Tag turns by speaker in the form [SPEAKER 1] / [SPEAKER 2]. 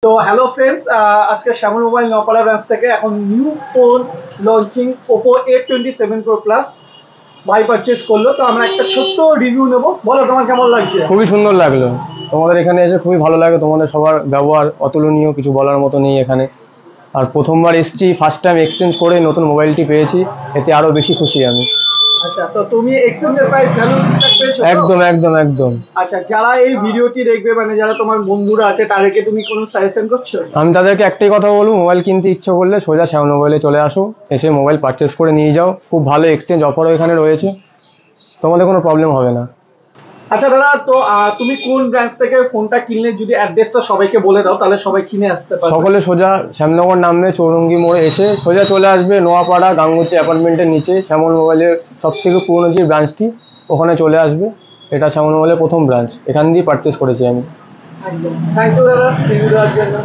[SPEAKER 1] তো hello friends, আজকে শ্যামল mobile নপাড়া branch থেকে এখন new phone launching Oppo A27 Pro Plus ভাই পারচেস করলো। তো আমরা একটা ছোট্ট রিভিউ নেব। বলো তোমার কেমন লাগছে?
[SPEAKER 2] খুবই সুন্দর লাগলো। তোমাদের এখানে এসে খুবই ভালো লাগে, তোমাদের সবার ব্যবহার অতুলনীয়, কিছু বলার মতো নেই এখানে। আর প্রথমবার এসেছি, ফার্স্ট টাইম এক্সচেঞ্জ করে নতুন মোবাইলটি পেয়েছি, এতে আরো বেশি খুশি আমি।
[SPEAKER 1] আচ্ছা, তো তুমি এক্সচেঞ্জের প্রাইস ভ্যালু ঠিকঠাক পেয়েছো তো?
[SPEAKER 2] একদম একদম একদম।
[SPEAKER 1] আচ্ছা, যারা এই ভিডিওটি দেখবে মানে যারা তোমার বন্ধুরা আছে তাদেরকে তুমি কোনো সাজেশন করছো?
[SPEAKER 2] আমি তাদেরকে একটাই কথা বলবো, মোবাইল কিনতে ইচ্ছে করলে সোজা শ্যামল মোবাইলে চলে আসো, এসে মোবাইল পারচেস করে নিয়ে যাও। খুব ভালো এক্সচেঞ্জ অফারও এখানে রয়েছে, তোমাদের কোনো প্রবলেম হবে না।
[SPEAKER 1] আচ্ছা দাদা, তো তুমি কোন ব্রাঞ্চ থেকে ফোনটা কিনলে যদি অ্যাড্রেসটা সবাইকে বলে দাও তাহলে সবাই চিনে আসতে পারবে।
[SPEAKER 2] সকলে সোজা শ্যামনগর নামবে, চৌরঙ্গি মোড়ে এসে সোজা চলে আসবে নোয়াপাড়া গাঙ্গুতি অ্যাপার্টমেন্টের নিচে শ্যামল মোবাইলের সব থেকে পুরনো যে ব্রাঞ্চটি, ওখানে চলে আসবে। এটা শ্যামল মোবাইলের প্রথম ব্রাঞ্চ, এখান দিয়ে পারচেস করেছি আমি।
[SPEAKER 1] একদম, থ্যাংক ইউ দাদা রিভিউ দেওয়ার জন্য।